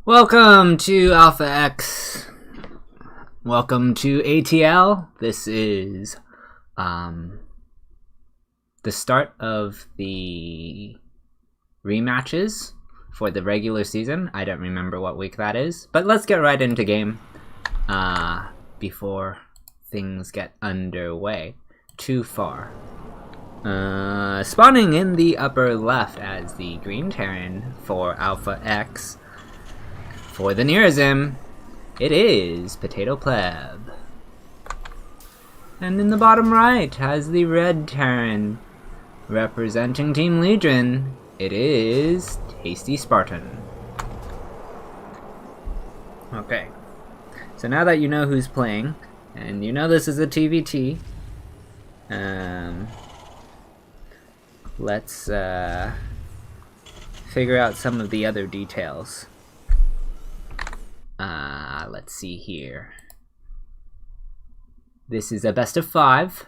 Welcome to LGNxx. Welcome to ATL. This is the start of the rematches for the regular season. I don't remember what week that is, but let's get right into game before things get underway too far. Spawning in the upper left as the green Terran for LGNxx. For the Nearism, it is Potato Pleb. And in the bottom right has the red Terran. Representing Team Legion, it is Tasty Spartan. Okay, so now that you know who's playing, and you know this is a TVT, let's figure out some of the other details. Let's see here. This is a best of 5.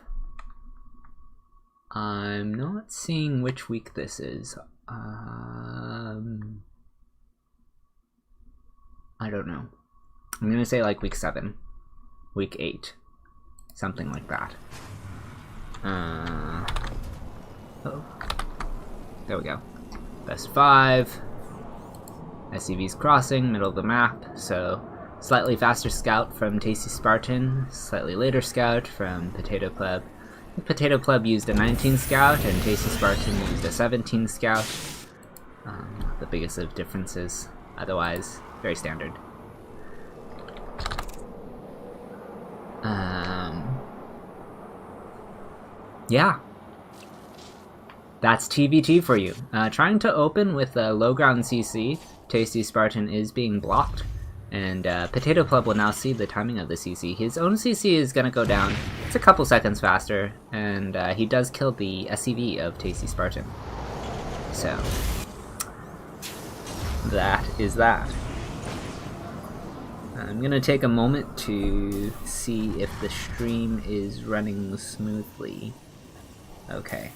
I'm not seeing which week this is. I don't know. I'm gonna say like week 7, week 8, something like that. Oh, there we go. Best of 5. SCV's crossing, middle of the map, so slightly faster scout from Tasty Spartan, slightly later scout from Potato Pleb. Potato Pleb used a 19 scout and Tasty Spartan used a 17 scout. The biggest of differences, otherwise very standard. Yeah. That's TVT for you. Trying to open with a low ground CC, Tasty Spartan is being blocked, and Potato Pleb will now see the timing of the CC. His own CC is gonna go down. It's a couple seconds faster, and he does kill the SCV of Tasty Spartan. So, that is that. I'm gonna take a moment to see if the stream is running smoothly. Okay.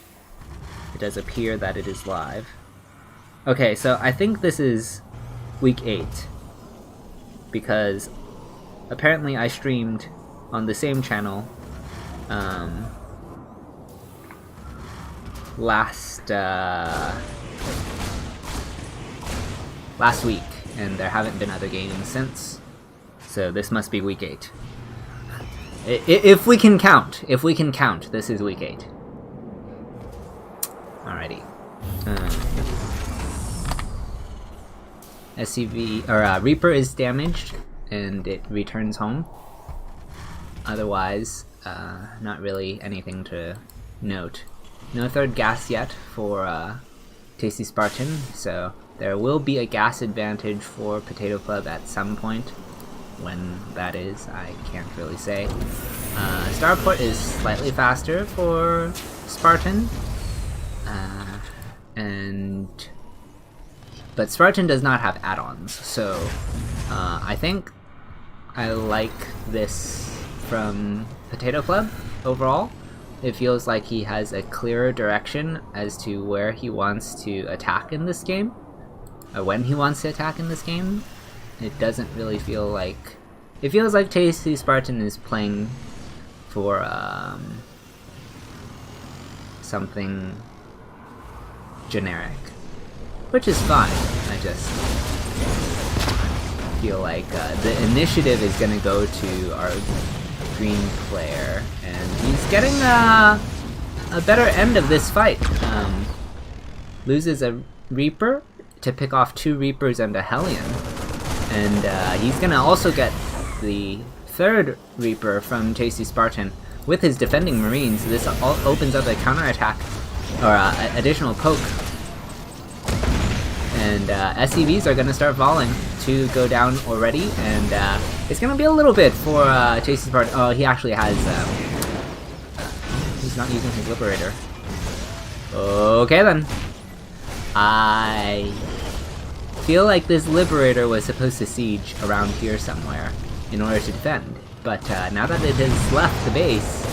It does appear that it is live. Okay, so I think this is week 8, because apparently I streamed on the same channel last week, and there haven't been other games since, so this must be week 8. If we can count, this is week 8. Alrighty. SCV or Reaper is damaged and it returns home. Otherwise, not really anything to note. No third gas yet for Tasty Spartan, so there will be a gas advantage for Potato Pleb at some point. When that is, I can't really say. Starport is slightly faster for Spartan. But Spartan does not have add-ons, so I think I like this from Potato Pleb overall. It feels like he has a clearer direction as to where he wants to attack in this game, or when he wants to attack in this game. It doesn't really feel like... It feels like Tasty Spartan is playing for something generic, which is fine. I just feel like the initiative is gonna go to our green player, and he's getting a better end of this fight. Loses a Reaper to pick off 2 Reapers and a Hellion, and he's gonna also get the 3rd Reaper from Tasty Spartan with his defending Marines. This all opens up a counterattack, or additional poke. And SCVs are going to start falling to go down already, and it's going to be a little bit for Tasty Spartan. Oh, he actually has... he's not using his Liberator. Okay then. I feel like this Liberator was supposed to siege around here somewhere in order to defend, but now that it has left the base...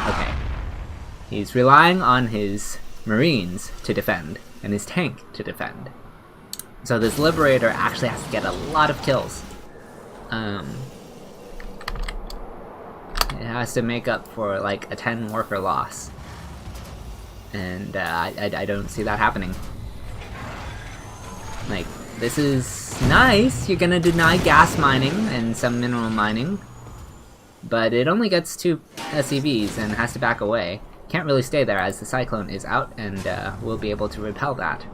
okay. He's relying on his Marines to defend, and his tank to defend. So this Liberator actually has to get a lot of kills. It has to make up for like a 10 worker loss. And I don't see that happening. Like, this is nice. You're gonna deny gas mining and some mineral mining. But it only gets 2 SCVs and has to back away. Can't really stay there as the Cyclone is out and we'll be able to repel that.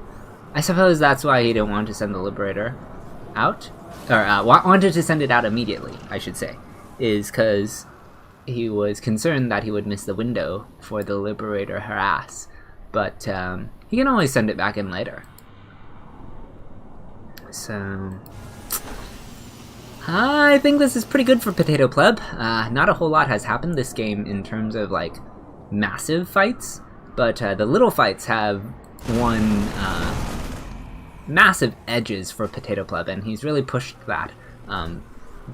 I suppose that's why he didn't want to send the Liberator out. Or wanted to send it out immediately, I should say. Is because he was concerned that he would miss the window for the Liberator harass. But he can always send it back in later. So I think this is pretty good for Potato Pleb. Not a whole lot has happened this game in terms of like massive fights, but the little fights have won massive edges for Potato Pleb, and he's really pushed that,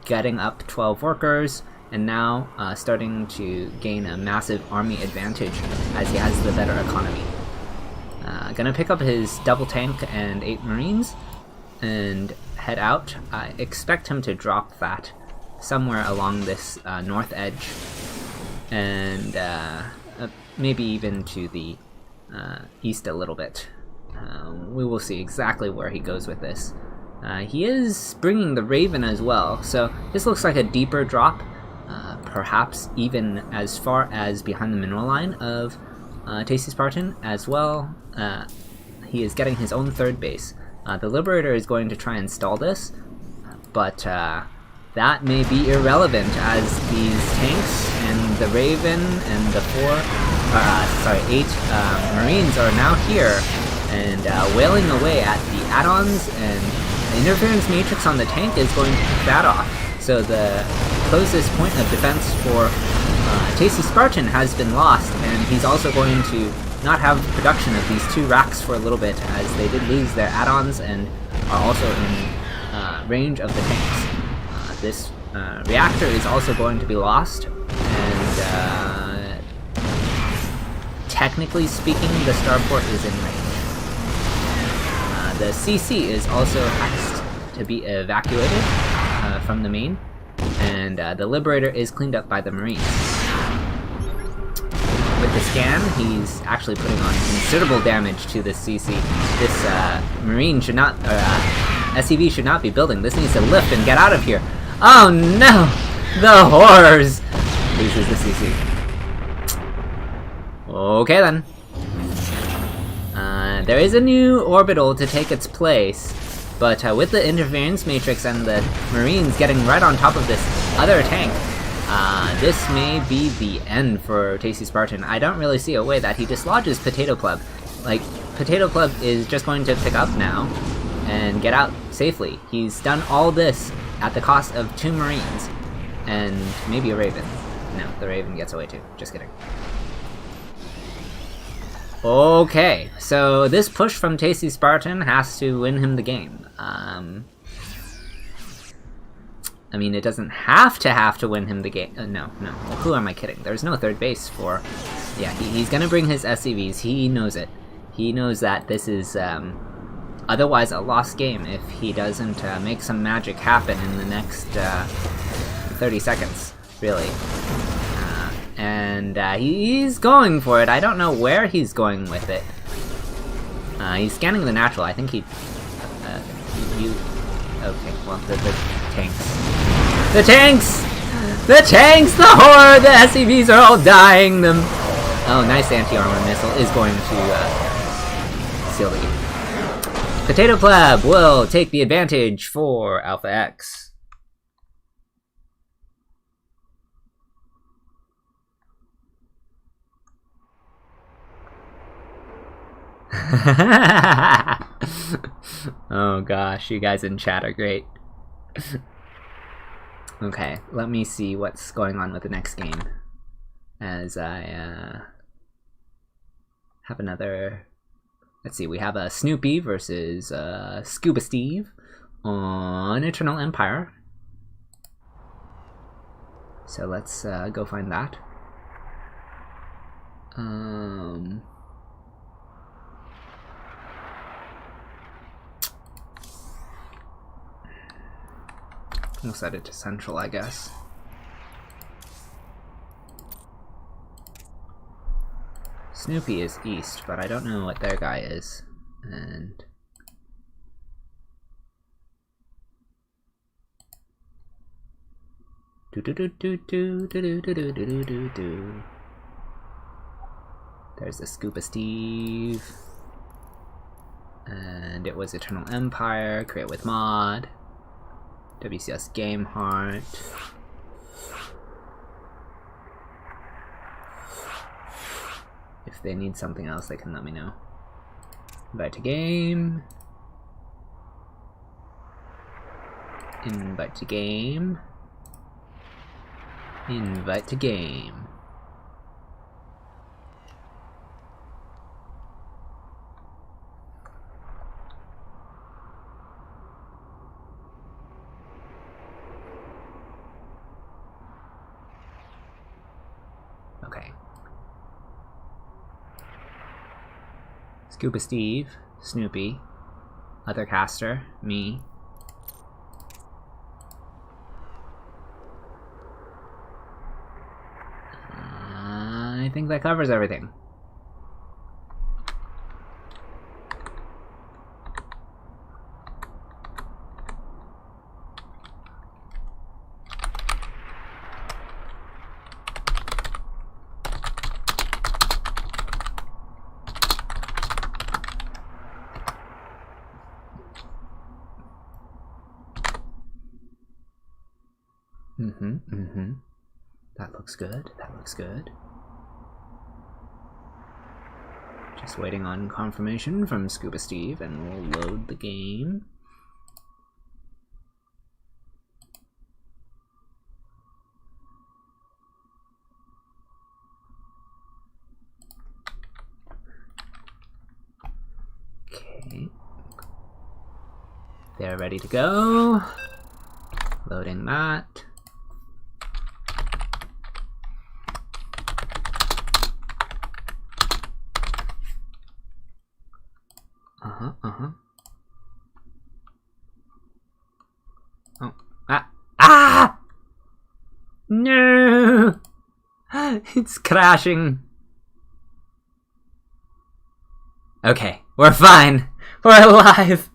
getting up 12 workers, and now starting to gain a massive army advantage as he has the better economy. Gonna pick up his double tank and 8 marines and head out. I expect him to drop that somewhere along this north edge, and maybe even to the east a little bit. We will see exactly where he goes with this. He is bringing the Raven as well, so this looks like a deeper drop, perhaps even as far as behind the mineral line of Tasty Spartan as well. He is getting his own third base. The Liberator is going to try and stall this, but that may be irrelevant as these tanks and the Raven and the 8 Marines are now here and wailing away at the add-ons, and the interference matrix on the tank is going to pick that off. So the closest point of defense for Tasty Spartan has been lost, and he's also going to not have production of these 2 racks for a little bit, as they did lose their add-ons and are also in range of the tanks. This reactor is also going to be lost, and technically speaking, the starport is in range. The CC is also asked to be evacuated from the main, and the Liberator is cleaned up by the Marines. With the scan, he's actually putting on considerable damage to this CC. This Marine should not, SCV should not be building. This needs to lift and get out of here. Oh no! The horrors! Loses the CC. Okay then. There is a new orbital to take its place, but with the interference matrix and the Marines getting right on top of this other tank, this may be the end for Tasty Spartan. I don't really see a way that he dislodges Potato Pleb. Like, Potato Pleb is just going to pick up now and get out safely. He's done all this at the cost of 2 Marines and maybe a Raven. No, the Raven gets away too. Just kidding. Okay, so this push from Tasty Spartan has to win him the game. I mean, it doesn't have to win him the game. No. Who am I kidding? There's no third base for... Yeah, he's gonna bring his SCVs. He knows it. He knows that this is otherwise a lost game if he doesn't make some magic happen in the next 30 seconds, really. And he's going for it. I don't know where he's going with it. He's scanning the natural. I think he... Okay, well, the tanks. The tanks! The tanks! The horror! The SCVs are all dying! Oh, nice anti-armor missile is going to seal the game. Potato Pleb will take the advantage for Alpha X. Oh gosh, you guys in chat are great. Okay, let me see what's going on with the next game, as I have another... Let's see, we have a Snoopy versus Scuba Steve on Eternal Empire. So let's go find that. We'll set it to central, I guess. Snoopy is east, but I don't know what their guy is. And there's the Scuba Steve. And it was Eternal Empire, create with mod. WCS Game Heart. If they need something else, they can let me know. Invite to game. Invite to game. Invite to game. Okay. Scuba Steve, Snoopy, other caster, me. I think that covers everything. That looks good. That looks good. Just waiting on confirmation from Scuba Steve, and we'll load the game. Okay. They're ready to go. Loading that. Oh. Ah! No! It's crashing. Okay, we're fine. We're alive.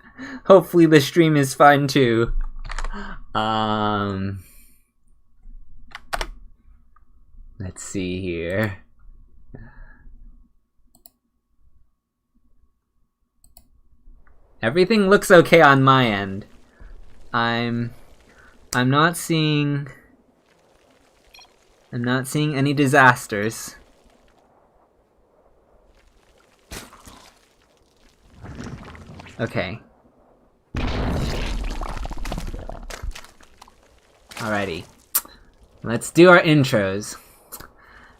Hopefully the stream is fine too. Let's see here. Everything looks okay on my end. I'm not seeing any disasters. Okay. Alrighty. Let's do our intros.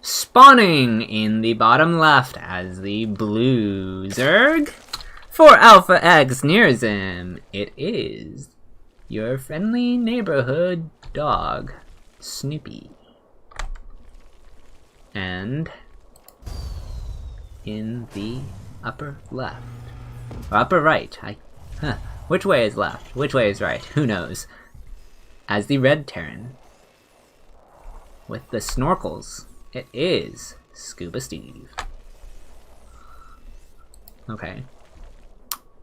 Spawning in the bottom left as the blue Zerg. For Alpha X Nearzim, it is your friendly neighborhood dog, Snoopy. And in the upper left, or upper right, which way is left? Which way is right? Who knows? As the red Terran, with the snorkels, it is Scuba Steve. Okay.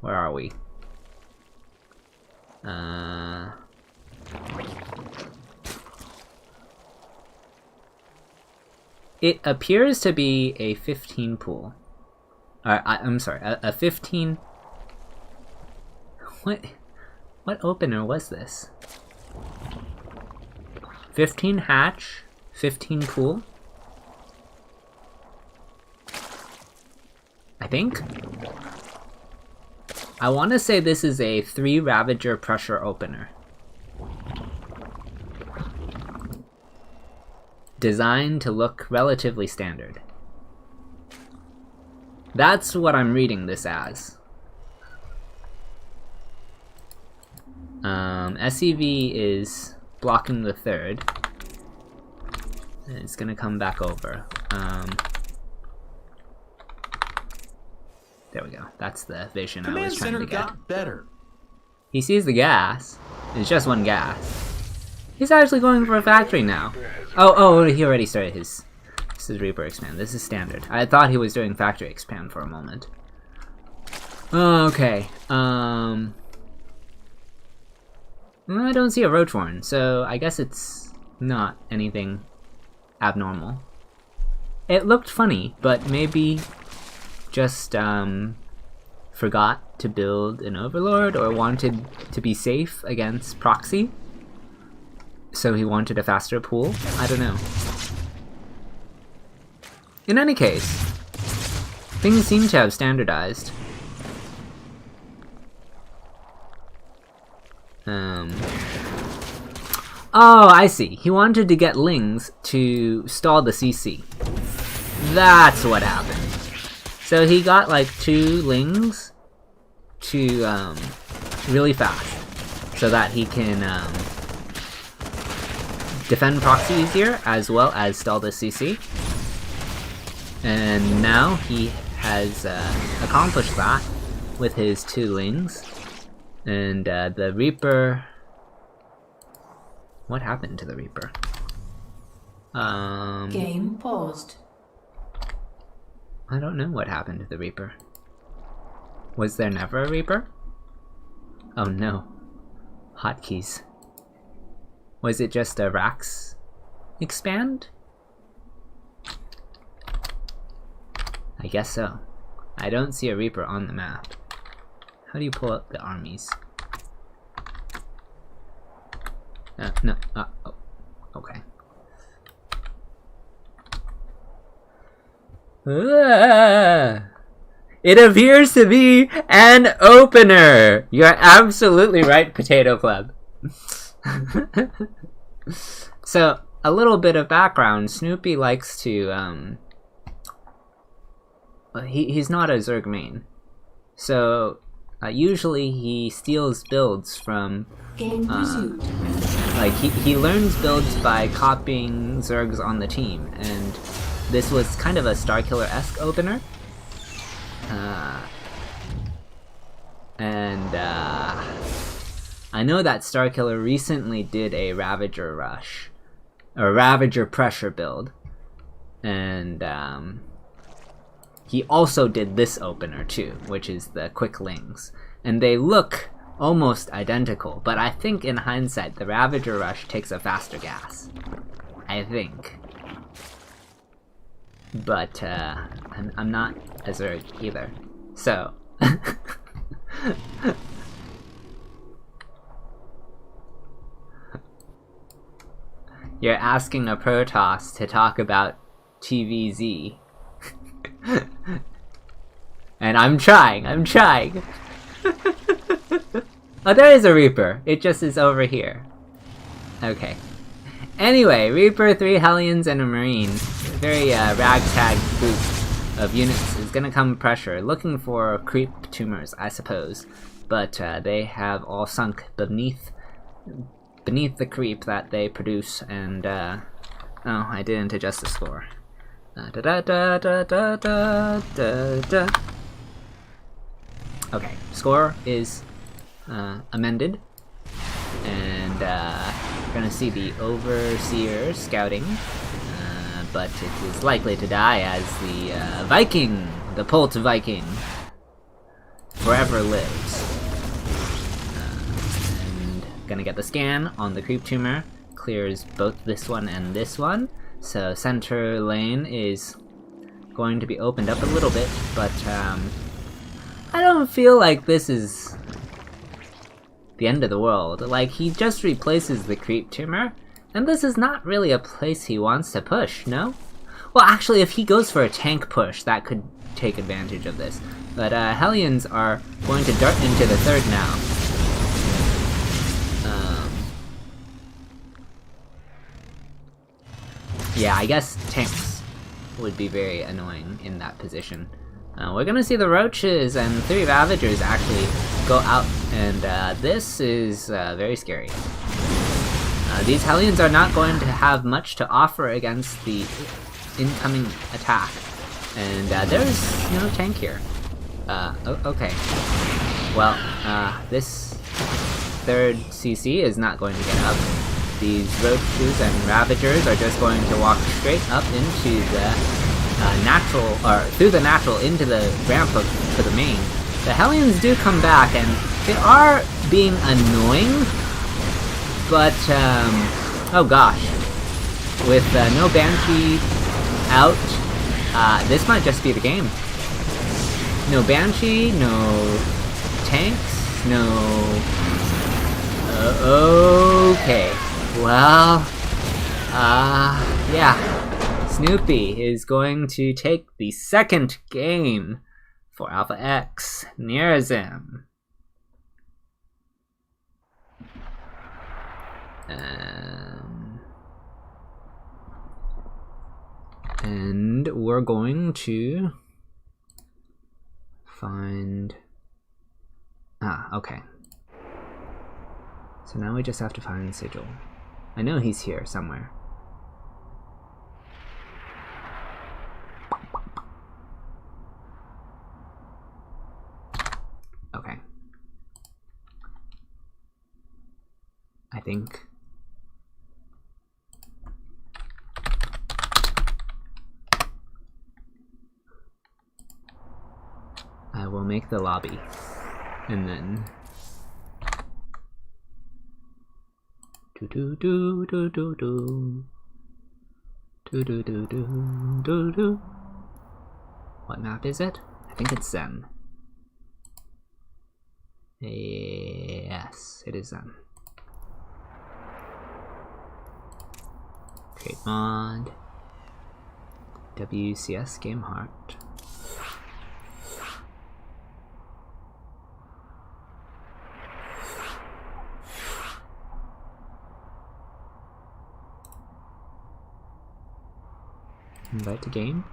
Where are we? It appears to be a 15 pool. I'm sorry, a 15... What opener was this? 15 hatch, 15 pool? I think? I want to say this is a 3 Ravager pressure opener. Designed to look relatively standard. That's what I'm reading this as. SCV is blocking the 3rd. And it's gonna come back over. There we go. That's the vision I was trying to get. Got better. He sees the gas. It's just one gas. He's actually going for a factory now. Oh, he already started his... This is Reaper expand. This is standard. I thought he was doing factory expand for a moment. Okay. I don't see a roach horn, so I guess it's not anything abnormal. It looked funny, but maybe just forgot to build an overlord or wanted to be safe against proxy. So he wanted a faster pool? I don't know. In any case, things seem to have standardized. Oh, I see. He wanted to get Lings to stall the CC. That's what happened. So he got like 2 Lings to really fast, so that he can defend proxy easier as well as stall the CC. And now he has accomplished that with his 2 Lings. And the Reaper... What happened to the Reaper? Game paused. I don't know what happened to the Reaper. Was there never a Reaper? Oh no. Hotkeys. Was it just a Rax expand? I guess so. I don't see a Reaper on the map. How do you pull up the armies? No. Oh, okay. It appears to be an opener! You're absolutely right, Potato Club. So, a little bit of background. Snoopy likes to, he's not a Zerg main. So, usually he steals builds from... Game resumed. Like, he learns builds by copying Zergs on the team, and this was kind of a Starkiller-esque opener. I know that Starkiller recently did a Ravager rush, or Ravager pressure build, and he also did this opener too, which is the Quick Lings, and they look almost identical, but I think in hindsight the Ravager rush takes a faster gas. I think. But I'm not a Zerg either, so you're asking a Protoss to talk about TVZ. And I'm trying. Oh, there is a Reaper. It just is over here. Okay. Anyway, Reaper, 3 Hellions, and a Marine. Very ragtag group of units is gonna come pressure, looking for creep tumors, I suppose. But they have all sunk beneath the creep that they produce, and oh, I didn't adjust the score. Okay, score is amended, and we're gonna see the Overseer scouting, but it is likely to die as the Viking, the Pult Viking, forever lives. And gonna get the scan on the creep tumor, clears both this one and this one, so center lane is going to be opened up a little bit, but I don't feel like this is the end of the world. Like, he just replaces the creep tumor, and this is not really a place he wants to push, no? Well, actually, if he goes for a tank push, that could take advantage of this. But Hellions are going to dart into the third now. Yeah, I guess tanks would be very annoying in that position. We're gonna see the Roaches and 3 Ravagers actually go out, and this is very scary. These Hellions are not going to have much to offer against the incoming attack, and there's no tank here. Okay. Well, this third CC is not going to get up, these roaches and ravagers are just going to walk straight up into the natural, or through the natural into the ramp for the main. The Hellions do come back, and they are being annoying, but oh gosh, with no Banshee out, this might just be the game. No Banshee, no tanks, no... okay, well, yeah, Snoopy is going to take the second game for LGNxx near them. And we're going to find... okay. So now we just have to find Sigil. I know he's here somewhere. Okay. I think... I will make the lobby, and then... do do do do do do do do do do do. What map is it? I think it's Zen. Yes, it is Zen. Create mod. WCS game heart. Invite to game.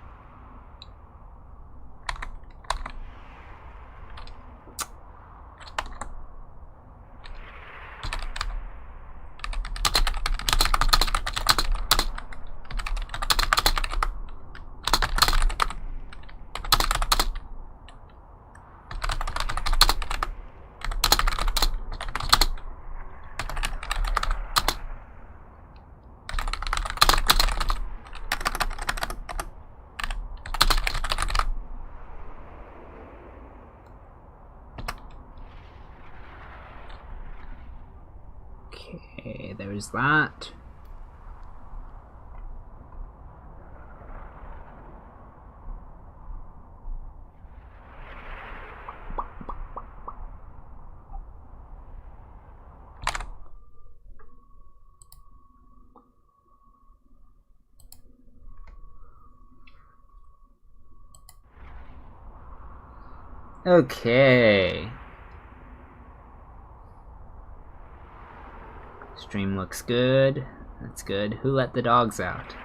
Okay, there's that. Okay. Stream looks good. That's good. Who let the dogs out?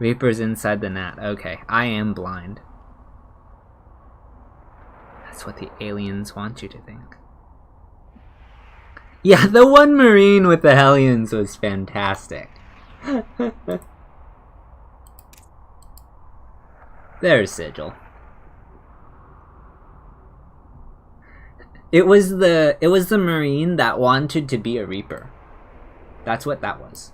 Reaper's inside the net. Okay, I am blind. That's what the aliens want you to think. Yeah, the one Marine with the Hellions was fantastic. There's Sigil. It was the Marine that wanted to be a Reaper. That's what that was.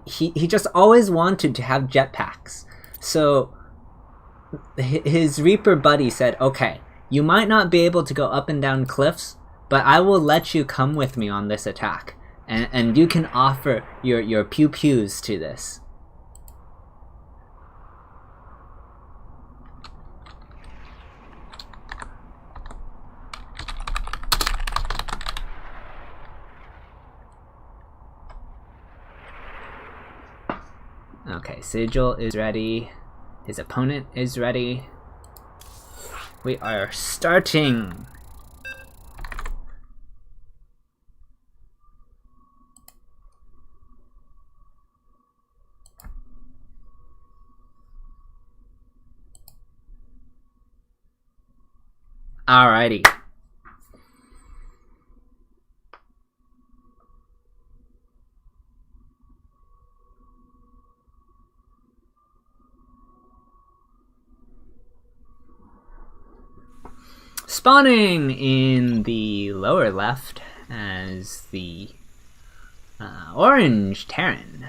He just always wanted to have jetpacks. So his Reaper buddy said, "Okay, you might not be able to go up and down cliffs, but I will let you come with me on this attack, and you can offer your pew pews to this." Okay, Sigil is ready. His opponent is ready. We are starting! Alrighty. Spawning in the lower left as the Orange Terran.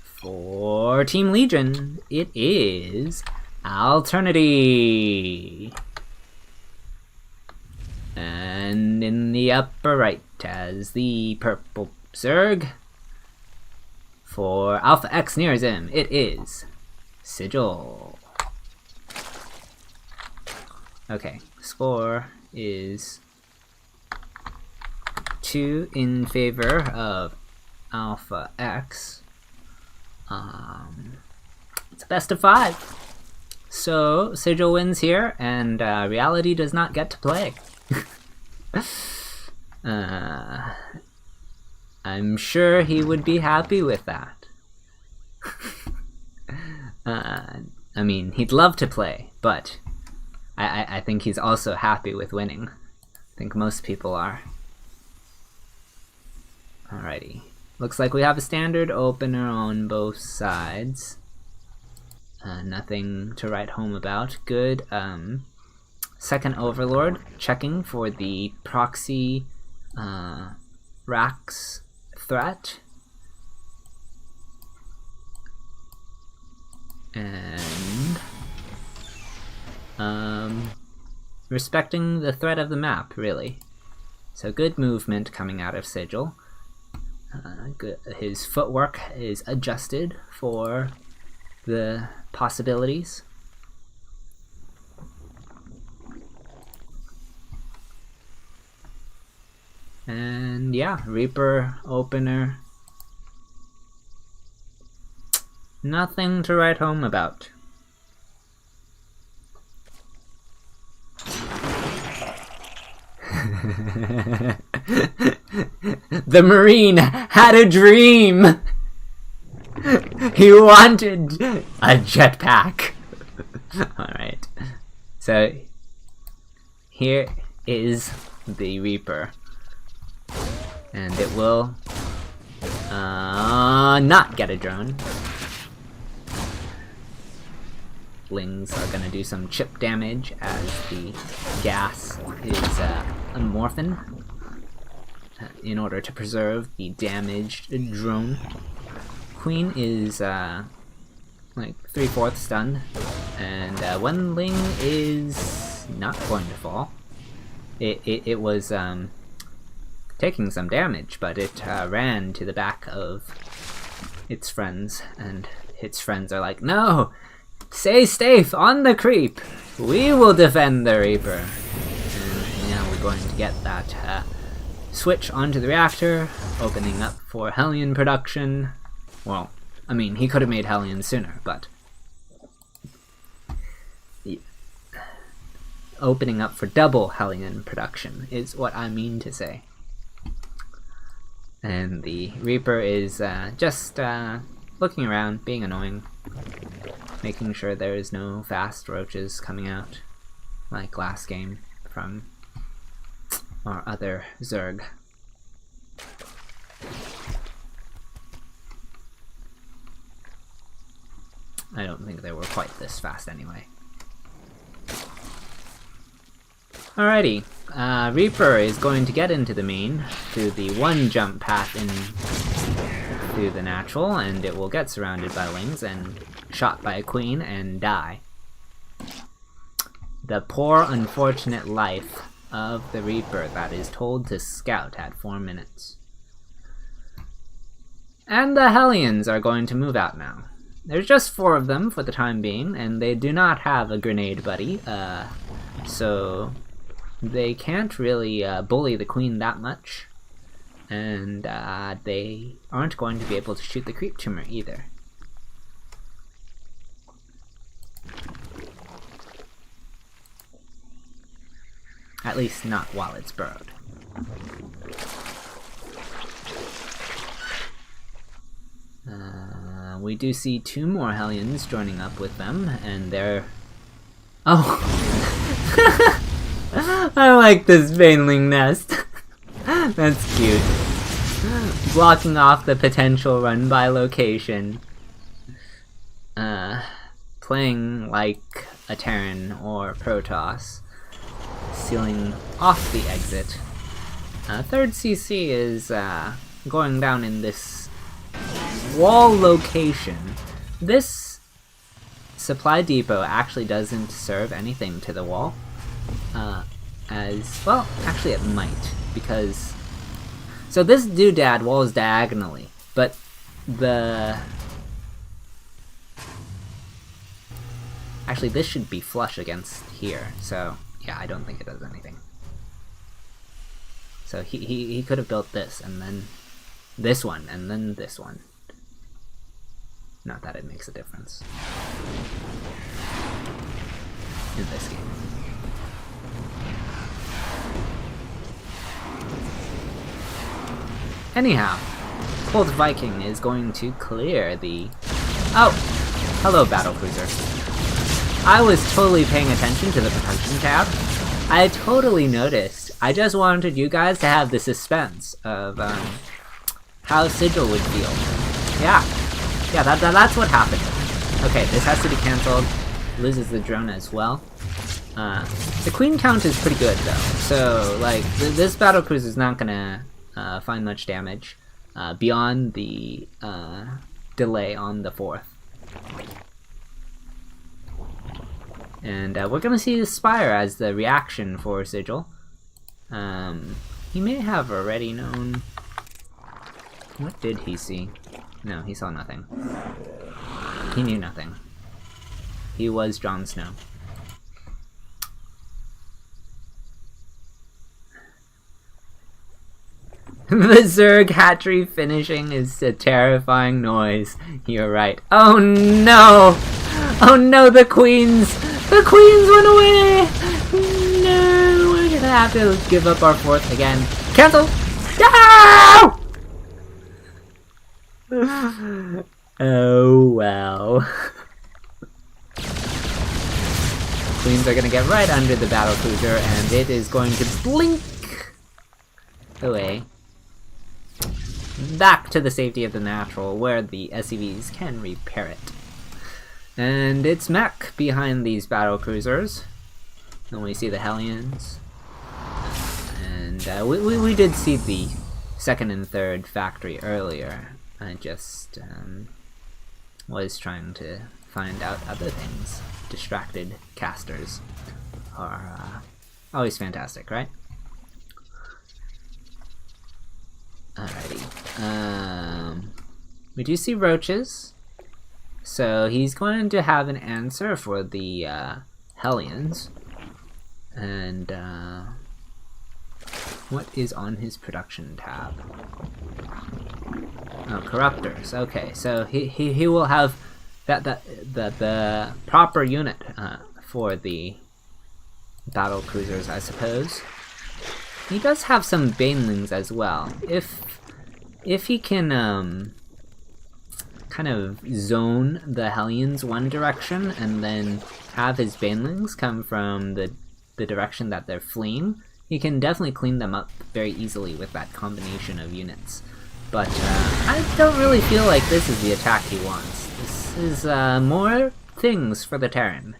For Team Legion, it is Alternity. And in the upper right as the purple Zerg. For Alpha X near him, it is Sigil. Okay, score is 2 in favor of Alpha X. It's a best of 5. So Sigil wins here, and Reality does not get to play. I'm sure he would be happy with that. I mean, he'd love to play, but I think he's also happy with winning. I think most people are. Alrighty. Looks like we have a standard opener on both sides. Nothing to write home about. Good. Second Overlord checking for the proxy Rax threat. And respecting the threat of the map, really. So good movement coming out of Sigil. His footwork is adjusted for the possibilities. And yeah, Reaper opener. Nothing to write home about. The Marine had a dream! He wanted a jetpack. Alright. So, here is the Reaper. And it will not get a drone. Lings are going to do some chip damage as the gas is unmorphin in order to preserve the damaged drone. Queen is like 3/4 stunned, and one Ling is not going to fall. It was taking some damage, but it ran to the back of its friends, and its friends are like, "No! Stay safe on the creep! We will defend the Reaper!" And now we're going to get that switch onto the reactor, opening up for Hellion production. Well, I mean, he could have made Hellion sooner, but opening up for double Hellion production is what I mean to say. And the Reaper is just looking around, being annoying, making sure there is no fast roaches coming out, like last game from our other Zerg. I don't think they were quite this fast anyway. Alrighty, Reaper is going to get into the main through the one jump path in through the natural, and it will get surrounded by Lings and shot by a Queen and die. The poor, unfortunate life of the Reaper that is told to scout at 4 minutes. And the Hellions are going to move out now. There's just 4 of them for the time being, and they do not have a grenade buddy, so they can't really bully the Queen that much, and they aren't going to be able to shoot the creep tumor either. At least not while it's burrowed. We do see 2 more Hellions joining up with them, and they're... Oh! I like this Baneling nest. That's cute. Blocking off the potential run-by location. Playing like a Terran or Protoss. sealing off the exit. Third CC is going down in this wall location. This supply depot actually doesn't serve anything to the wall. As well, actually it might, because so this doodad walls diagonally, but actually this should be flush against here, so yeah, I don't think it does anything. So he could have built this, and then this one, and then this one. Not that it makes a difference in this game. Anyhow, Cold Viking is going to clear the... Oh! Hello, battlecruiser. I was totally paying attention to the production tab. I totally noticed. I just wanted you guys to have the suspense of how Sigil would feel. Yeah, that's what happened. Okay, this has to be cancelled. Loses the drone as well. The queen count is pretty good though, so like this battlecruiser is not gonna find much damage beyond the delay on the 4th. And we're gonna see the Spire as the reaction for Sigil. He may have already known... What did he see? No, he saw nothing. He knew nothing. He was Jon Snow. The Zerg hatchery finishing is a terrifying noise. You're right. Oh no! Oh no, the queens! The queens went away! No! We're gonna have to give up our 4th again. Cancel! No! Oh well. Queens are gonna get right under the battlecruiser, and it is going to blink away back to the safety of the natural, where the SCVs can repair it. And it's mech behind these battlecruisers. And we see the Hellions. And we did see the 2nd and 3rd factory earlier. I just was trying to find out other things. Distracted casters are always fantastic, right? Alrighty. We do see roaches. So he's going to have an answer for the Hellions. And what is on his production tab? Oh, corruptors. Okay, so he will have the proper unit for the battle cruisers, I suppose. He does have some banelings as well. If he can kind of zone the Hellions one direction and then have his banelings come from the direction that they're fleeing, he can definitely clean them up very easily with that combination of units. But I don't really feel like this is the attack he wants. This is more things for the Terran.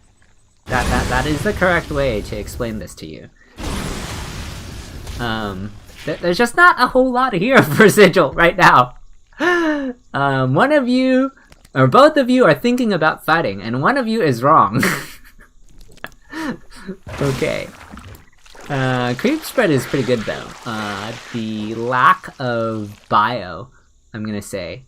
That is the correct way to explain this to you. There's just not a whole lot here for Sigil right now. One of you, or both of you, are thinking about fighting, and one of you is wrong. Okay. Creep spread is pretty good though. The lack of bio, I'm gonna say,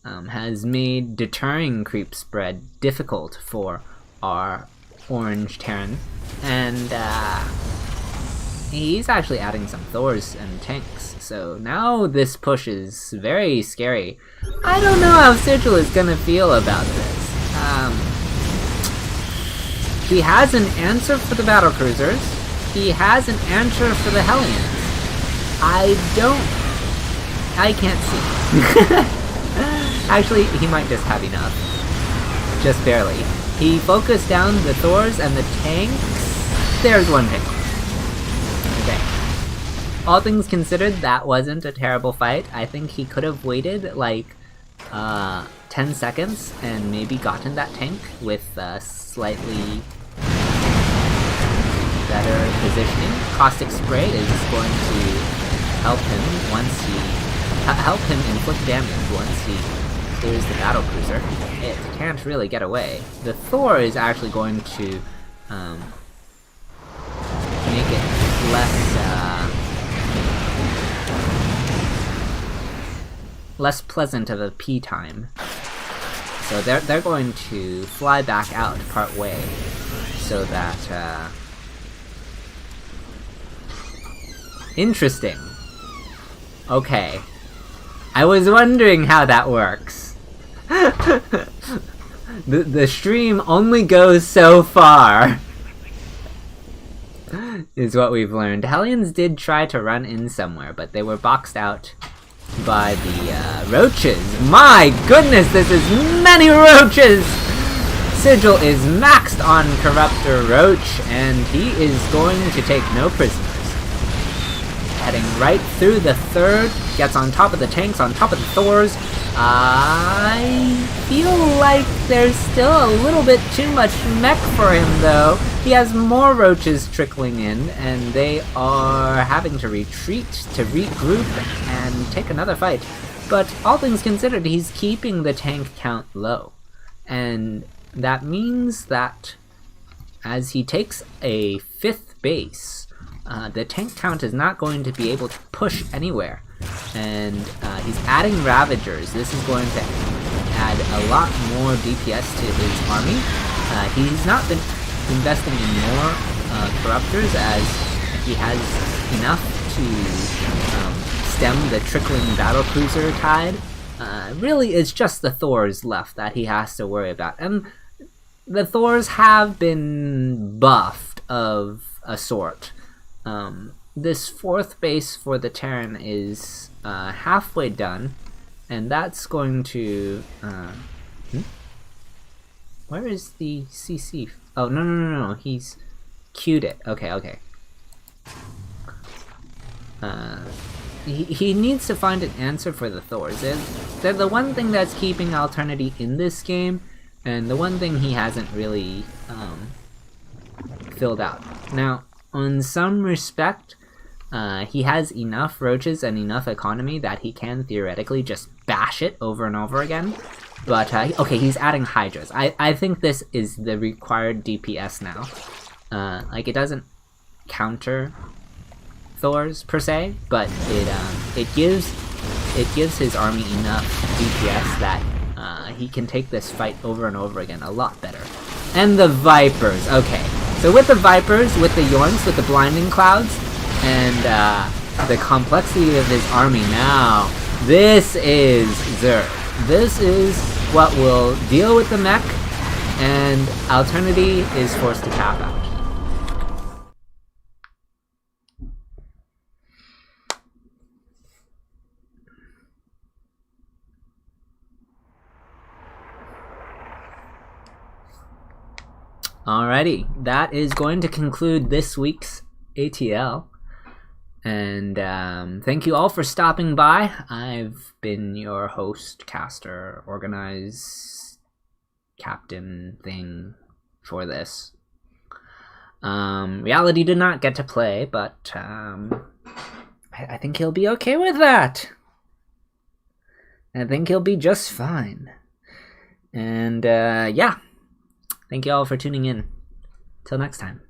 has made deterring creep spread difficult for our orange Terran, and he's actually adding some Thors and tanks, so now this push is very scary. I don't know how Sigil is gonna feel about this. He has an answer for the battlecruisers. He has an answer for the Hellions. I can't see. Actually, he might just have enough. Just barely. He focused down the Thors and the tanks. There's one tank. Okay. All things considered, that wasn't a terrible fight. I think he could have waited like 10 seconds and maybe gotten that tank with slightly better positioning. Caustic Spray is going to help him inflict damage once he clears the battle cruiser. It can't really get away. The Thor is actually going to make it less pleasant of a pee time. So they're going to fly back out part way, so that interesting. Okay, I was wondering how that works. the stream only goes so far. Is what we've learned. Hellions did try to run in somewhere, but they were boxed out by the roaches. My goodness, this is many roaches! Sigil is maxed on Corruptor Roach, and he is going to take no prisoners. Heading right through the third, gets on top of the tanks, on top of the Thors. I feel like there's still a little bit too much mech for him, though. He has more roaches trickling in, and they are having to retreat, to regroup, and take another fight. But all things considered, he's keeping the tank count low. And that means that as he takes a 5th base, the tank count is not going to be able to push anywhere. And he's adding Ravagers. This is going to add a lot more DPS to his army. He's not been investing in more Corruptors, as he has enough to stem the trickling battlecruiser tide. Really, it's just the Thors left that he has to worry about. And the Thors have been buffed of a sort. This 4th base for the Terran is halfway done, and that's going to... Where is the CC? Oh, no, he's queued it. Okay. He needs to find an answer for the Thors. They're the one thing that's keeping Alternity in this game, and the one thing he hasn't really filled out. Now, in some respect, he has enough roaches and enough economy that he can theoretically just bash it over and over again. But, okay, he's adding Hydras. I think this is the required DPS now. Like, it doesn't counter Thors, per se, but it gives his army enough DPS that he can take this fight over and over again a lot better. And the Vipers, okay. So with the Vipers, with the Yorns, with the Blinding Clouds, and the complexity of his army now, this is Zerg. This is what will deal with the mech, and Alternity is forced to tap out. Alrighty, that is going to conclude this week's ATL. And thank you all for stopping by. I've been your host, caster, organize, captain thing for this. Reality did not get to play, but I think he'll be okay with that. I think he'll be just fine. And yeah, thank you all for tuning in. Till next time.